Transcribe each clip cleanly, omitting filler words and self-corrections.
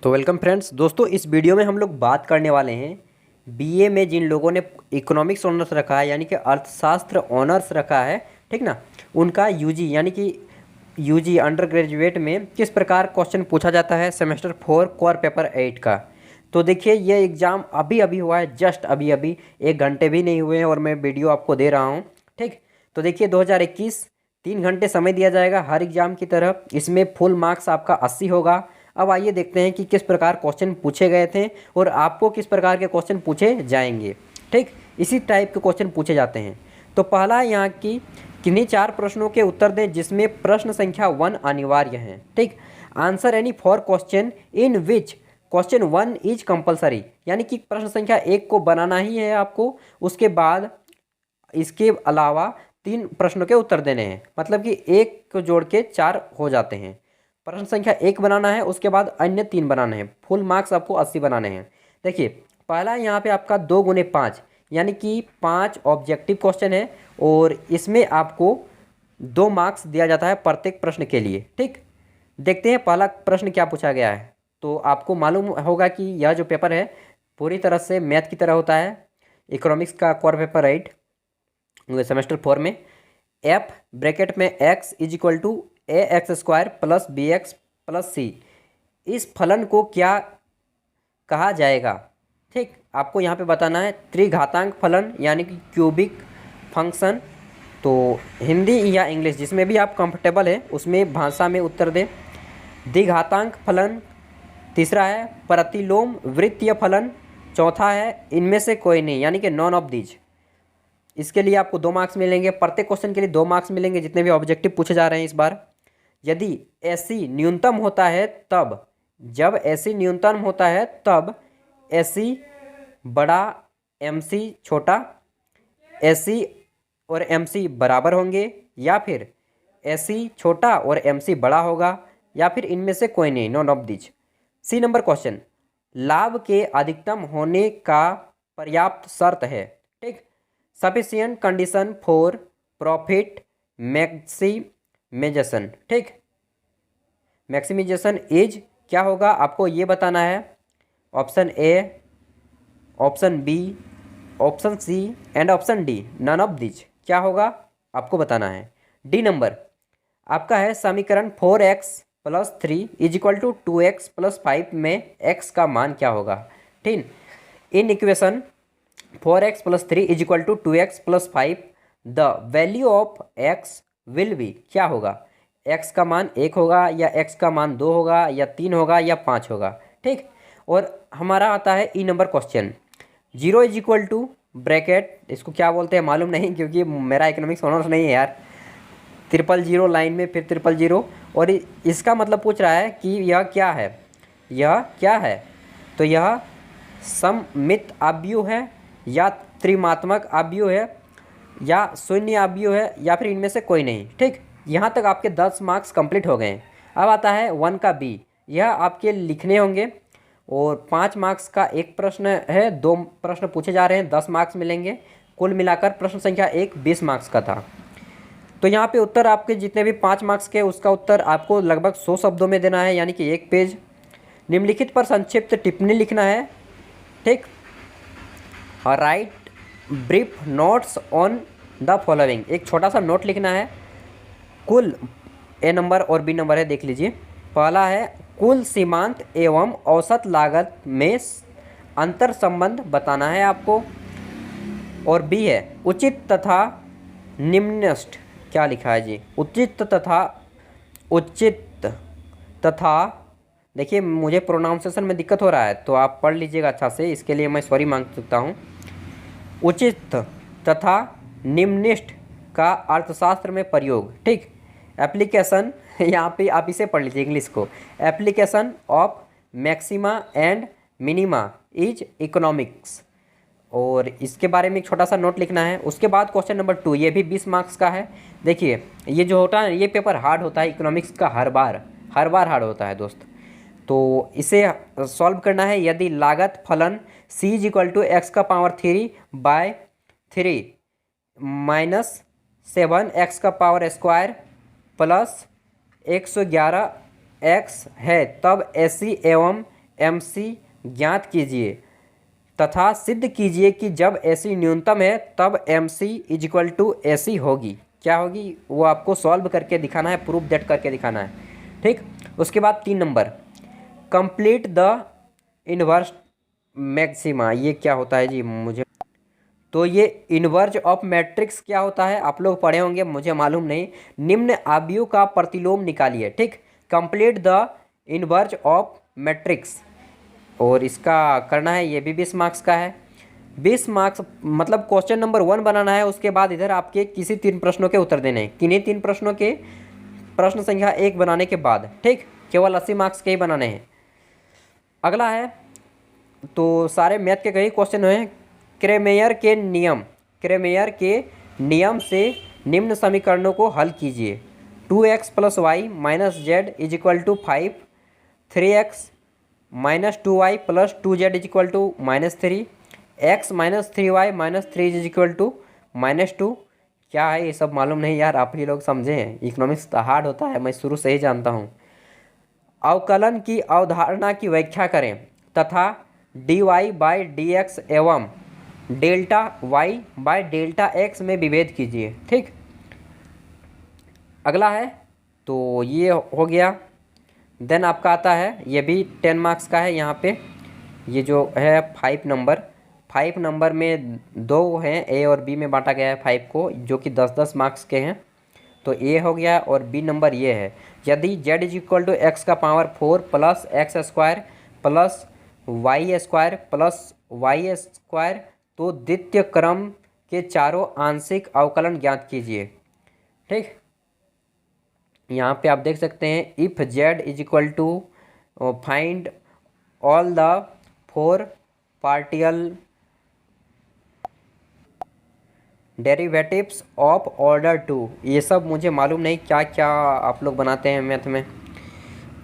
तो welcome friends. दोस्तों, इस वीडियो में हम लोग बात करने वाले हैं बीए में जिन लोगों ने इकोनॉमिक्स ऑनर्स रखा है यानी कि अर्थशास्त्र ऑनर्स रखा है, ठीक ना, उनका यूजी यानी कि यूजी अंडर ग्रेजुएट में किस प्रकार क्वेश्चन पूछा जाता है सेमेस्टर 4 कोर पेपर 8 का। तो देखिए, ये एग्ज़ाम अभी अभी हुआ है, जस्ट अभी अभी 1 घंटे भी नहीं हुए हैं और मैं वीडियो आपको दे रहा हूँ। ठीक, तो देखिए 2021 3 घंटे समय दिया जाएगा हर एग्ज़ाम की तरह। इसमें फुल मार्क्स आपका 80 होगा। अब आइए देखते हैं कि किस प्रकार क्वेश्चन पूछे गए थे और आपको किस प्रकार के क्वेश्चन पूछे जाएंगे। ठीक, इसी टाइप के क्वेश्चन पूछे जाते हैं। तो पहला यहाँ की किन्हीं 4 प्रश्नों के उत्तर दें जिसमें प्रश्न संख्या 1 अनिवार्य है। ठीक, answer any 4 question in which question 1 is compulsory, यानी कि प्रश्न संख्या 1 को बनाना ही है आपको। उसके बाद इसके अलावा 3 प्रश्नों के उत्तर देने हैं, मतलब कि 1 को जोड़ के 4 हो जाते हैं। प्रश्न संख्या 1 बनाना है, उसके बाद अन्य 3 बनाने हैं। फुल मार्क्स आपको 80 बनाने हैं। देखिए, पहला यहाँ पे आपका 2 गुने 5 यानी कि 5 ऑब्जेक्टिव क्वेश्चन है और इसमें आपको 2 मार्क्स दिया जाता है प्रत्येक प्रश्न के लिए। ठीक, देखते हैं पहला प्रश्न क्या पूछा गया है। तो आपको मालूम होगा कि यह जो पेपर है पूरी तरह से मैथ की तरह होता है। इकोनॉमिक्स का कोर पेपर 8 सेमेस्टर 4 में एफ ब्रैकेट में X is equal to A X square plus B X plus C, इस फलन को क्या कहा जाएगा। ठीक, आपको यहाँ पे बताना है त्रिघातांक फलन यानी कि क्यूबिक फंक्शन। तो हिंदी या इंग्लिश जिसमें भी आप कंफर्टेबल है उसमें भाषा में उत्तर दें। द्विघातांक फलन तीसरा है, प्रतिलोम वृत्तीय फलन चौथा है, इनमें से कोई नहीं यानी कि नॉन ऑफ दीज। इसके लिए आपको 2 मार्क्स मिलेंगे, प्रत्येक क्वेश्चन के लिए 2 मार्क्स मिलेंगे जितने भी ऑब्जेक्टिव पूछे जा रहे हैं इस बार। यदि ऐसी न्यूनतम होता है तब, जब ऐसी न्यूनतम होता है तब ऐसी बड़ा एमसी छोटा, ऐसी और एमसी बराबर होंगे, या फिर ऐसी छोटा और एमसी बड़ा होगा, या फिर इनमें से कोई नहीं, none of these. C number question, लाभ के अधिकतम होने का पर्याप्त शर्त है। ठीक, sufficient condition for profit maximisation. ठीक, मैक्सिमाइजेशन इज क्या होगा आपको ये बताना है। Option A, option B, option C and option D, none of these क्या होगा आपको बताना है। डी नंबर आपका है समीकरण 4x plus 3 is equal to 2x plus 5 में x का मान क्या होगा। ठीक, in equation 4x plus 3 is equal to 2x plus 5 the value of x will be क्या होगा। x का मान 1 होगा या x का मान 2 होगा या 3 होगा या 5 होगा। ठीक, और हमारा आता है ई number question, 0 is equal to bracket, इसको क्या बोलते हैं मालूम नहीं क्योंकि मेरा इकोनॉमिक्स ऑनर्स नहीं है यार। 000 लाइन में फिर 000 और इसका मतलब पूछ रहा है कि यह क्या है, यह क्या है। तो यह सममित आव्यूह है या त्रिमात्मक आव्यूह है या शून्य आव्यूह है या फिर इनमें से कोई नहीं। ठीक, यहाँ तक आपके 10 मार्क्स कंप्लीट हो गए हैं। अब आता है 1 का बी, यह आपके लिखने होंगे और 5 मार्क्स का एक प्रश्न है, 2 प्रश्न पूछे जा रहे हैं, 10 मार्क्स मिलेंगे। कुल मिलाकर प्रश्न संख्या 1 20 मार्क्स का था। तो यहाँ पे उत्तर आपके जितने भी 5 मार्क्स के उसका उत्तर आपको लगभग 100 शब्दों में देना है यानी कि 1 पेज। निम्नलिखित पर संक्षिप्त टिप्पणी लिखना है। ठीक, और right brief notes on the following, एक छोटा सा नोट लिखना है। कुल ए नंबर और बी नंबर है, देख लीजिए। पहला है कुल सीमांत एवं औसत लागत में अंतर संबंध बताना है आपको। और बी है उचित तथा निम्नस्ट, क्या लिखा है जी, उचित तथा देखिए मुझे प्रोनाउंसिएशन में दिक्कत हो रहा है तो आप पढ़ लीजिएगा अच्छा से, इसके लिए मैं सॉरी मांग सकता हूँ। उचित तथा निम्निष्ठ का अर्थशास्त्र में प्रयोग। ठीक, एप्लीकेशन यहाँ पे आप इसे पढ़ लीजिए इंग्लिश को, application of maxima and minima is economics, और इसके बारे में एक छोटा सा नोट लिखना है। उसके बाद क्वेश्चन नंबर 2, ये भी 20 मार्क्स का है। देखिए ये जो होता है ये पेपर हार्ड होता है इकोनॉमिक्स का, हर बार हार्ड होता है दोस्त। तो इसे सॉल्व करना है। यदि लागत फलन c is equal to x का पावर 3/3 माइनस 7 एक्स का पावर स्क्वायर प्लस 111 x है, तब ऐसी एवं MC ज्ञात कीजिए तथा सिद्ध कीजिए कि जब AC न्यूनतम है तब MC इक्वल टू AC होगी। क्या होगी वो आपको सॉल्व करके दिखाना है, प्रूफ दैट करके दिखाना है। ठीक, उसके बाद 3 number, complete the inverse maxima. ये क्या होता है जी मुझे, तो ये इनवर्ज ऑफ मैट्रिक्स क्या होता है आप लोग पढ़े होंगे, मुझे मालूम नहीं। निम्न आव्यूह का प्रतिलोम निकालिए। ठीक, कंप्लीट द इनवर्ज ऑफ मैट्रिक्स, और इसका करना है, ये भी 20 मार्क्स का है। 20 मार्क्स मतलब क्वेश्चन नंबर 1 बनाना है, उसके बाद इधर आपके किसी 3 प्रश्नों के उत्तर देने हैं। किन्हीं 3 प्रश्नों के प्रश्न संख्या 1 बनाने के बाद, ठीक, केवल 80 मार्क्स के ही बनाने हैं। अगला है, तो सारे मैथ के कई क्वेश्चन हैं। क्रेमेयर के नियम से निम्न समीकरणों को हल कीजिए। 2x + y - z = 5, 3x - 2y + 2z = -3, x - 3y - 3 = -2। क्या है ये सब मालूम नहीं यार, आप ही लोग समझें। इकोनॉमिक्स तो हार्ड होता है, मैं शुरू से ही जानता हूँ। अवकलन की अवधारणा की व्याख्या करें तथा dy/dx एवं Δy/Δx में विभेद कीजिए। ठीक, अगला है, तो ये हो गया। देन आपका आता है, ये भी 10 मार्क्स का है। यहाँ पे ये जो है 5 नंबर में 2 हैं, ए और बी में बांटा गया है 5 को, जो कि 10-10 मार्क्स के हैं। तो ए हो गया और बी नंबर ये है, यदि z = x⁴ + x² + y² + y², तो द्वितीय क्रम के चारों आंशिक अवकलन ज्ञात कीजिए। ठीक, यहाँ पे आप देख सकते हैं, if z = find all the 4 partial derivatives of order 2। ये सब मुझे मालूम नहीं क्या क्या आप लोग बनाते हैं मैथ में।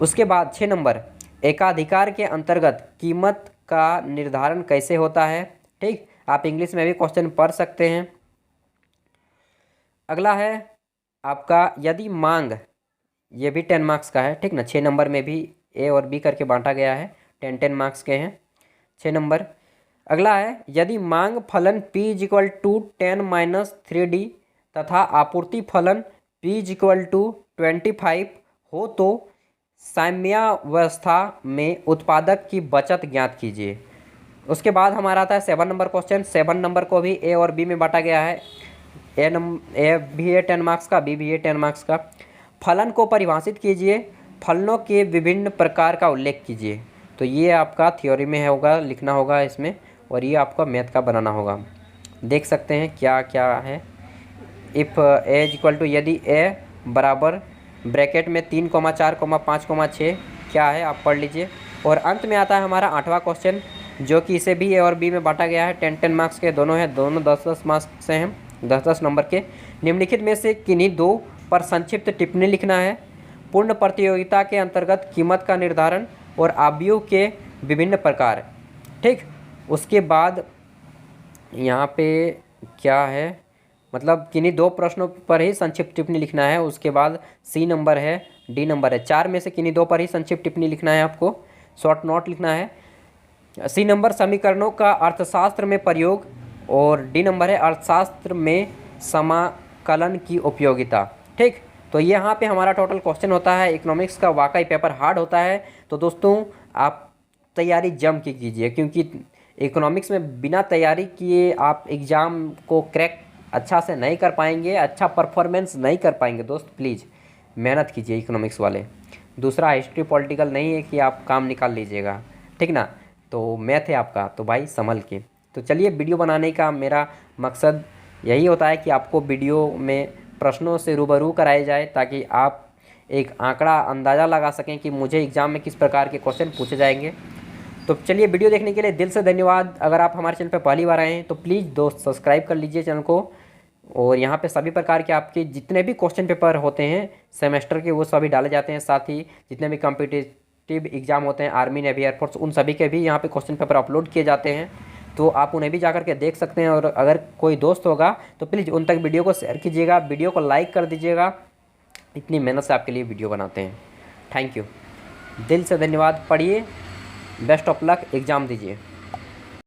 उसके बाद 6 नंबर, एकाधिकार के अंतर्गत कीमत का निर्धारण कैसे होता है। ठीक, आप इंग्लिश में भी क्वेश्चन पढ़ सकते हैं। अगला है आपका, यदि मांग, ये भी 10 मार्क्स का है। ठीक ना, 6 नंबर में भी ए और बी करके बांटा गया है, 10-10 मार्क्स के हैं 6 नंबर। अगला है, यदि मांग फलन P = 10 - 3D तथा आपूर्ति फलन P = 25 हो तो साम्यावस्था में उत्पादक की बचत ज्ञात कीजिए। उसके बाद हमारा आता है 7 नंबर क्वेश्चन। 7 नंबर को भी ए और बी में बांटा गया है। ए भी है 10 मार्क्स का, बी भी है 10 मार्क्स का। फलन को परिभाषित कीजिए, फलनों के विभिन्न प्रकार का उल्लेख कीजिए। तो ये आपका थ्योरी में होगा, लिखना होगा इसमें, और ये आपका मैथ का बनाना होगा। देख सकते हैं क्या क्या है। इफ़ ए = यदि ए बराबर ब्रैकेट में 3, 4, 5, 6 क्या है आप पढ़ लीजिए। और अंत में आता है हमारा 8वां क्वेश्चन, जो कि इसे भी ए और बी में बांटा गया है। 10-10 मार्क्स के दोनों हैं, दोनों 10-10 मार्क्स से हैं, 10-10 नंबर के। निम्नलिखित में से किन्हीं 2 पर संक्षिप्त टिप्पणी लिखना है। पूर्ण प्रतियोगिता के अंतर्गत कीमत का निर्धारण और आव्यूह के विभिन्न प्रकार। ठीक, उसके बाद यहाँ पे क्या है, मतलब किन्हीं 2 प्रश्नों पर ही संक्षिप्त टिप्पणी लिखना है। उसके बाद सी नंबर है, डी नंबर है, 4 में से किन्हीं 2 पर ही संक्षिप्त टिप्पणी लिखना है, आपको शॉर्ट नोट लिखना है। सी नंबर समीकरणों का अर्थशास्त्र में प्रयोग, और डी नंबर है अर्थशास्त्र में समाकलन की उपयोगिता। ठीक, तो यहाँ पे हमारा टोटल क्वेश्चन होता है। इकोनॉमिक्स का वाकई पेपर हार्ड होता है, तो दोस्तों आप तैयारी जम के कीजिए, क्योंकि इकोनॉमिक्स में बिना तैयारी किए आप एग्ज़ाम को क्रैक अच्छा से नहीं कर पाएंगे, अच्छा परफॉर्मेंस नहीं कर पाएंगे। दोस्त प्लीज़ मेहनत कीजिए इकोनॉमिक्स वाले। दूसरा हिस्ट्री पॉलिटिकल नहीं है कि आप काम निकाल लीजिएगा, ठीक ना, तो मैथ है आपका, तो भाई संभल के। तो चलिए, वीडियो बनाने का मेरा मकसद यही होता है कि आपको वीडियो में प्रश्नों से रूबरू कराया जाए, ताकि आप एक आंकड़ा अंदाज़ा लगा सकें कि मुझे एग्ज़ाम में किस प्रकार के क्वेश्चन पूछे जाएंगे। तो चलिए, वीडियो देखने के लिए दिल से धन्यवाद। अगर आप हमारे चैनल पर पहली बार आए हैं तो प्लीज़ दोस्त सब्सक्राइब कर लीजिए चैनल को, और यहाँ पे सभी प्रकार के आपके जितने भी क्वेश्चन पेपर होते हैं सेमेस्टर के, वो सभी डाले जाते हैं। साथ ही जितने भी कॉम्पिटिटिव एग्जाम होते हैं, आर्मी, नेवी, एयरफोर्स, उन सभी के भी यहाँ पे क्वेश्चन पेपर अपलोड किए जाते हैं, तो आप उन्हें भी जाकर के देख सकते हैं। और अगर कोई दोस्त होगा तो प्लीज़ उन तक वीडियो को शेयर कीजिएगा, वीडियो को लाइक कर दीजिएगा। इतनी मेहनत से आपके लिए वीडियो बनाते हैं। थैंक यू, दिल से धन्यवाद। पढ़िए बेस्ट ऑफ लक, एग्ज़ाम दीजिए।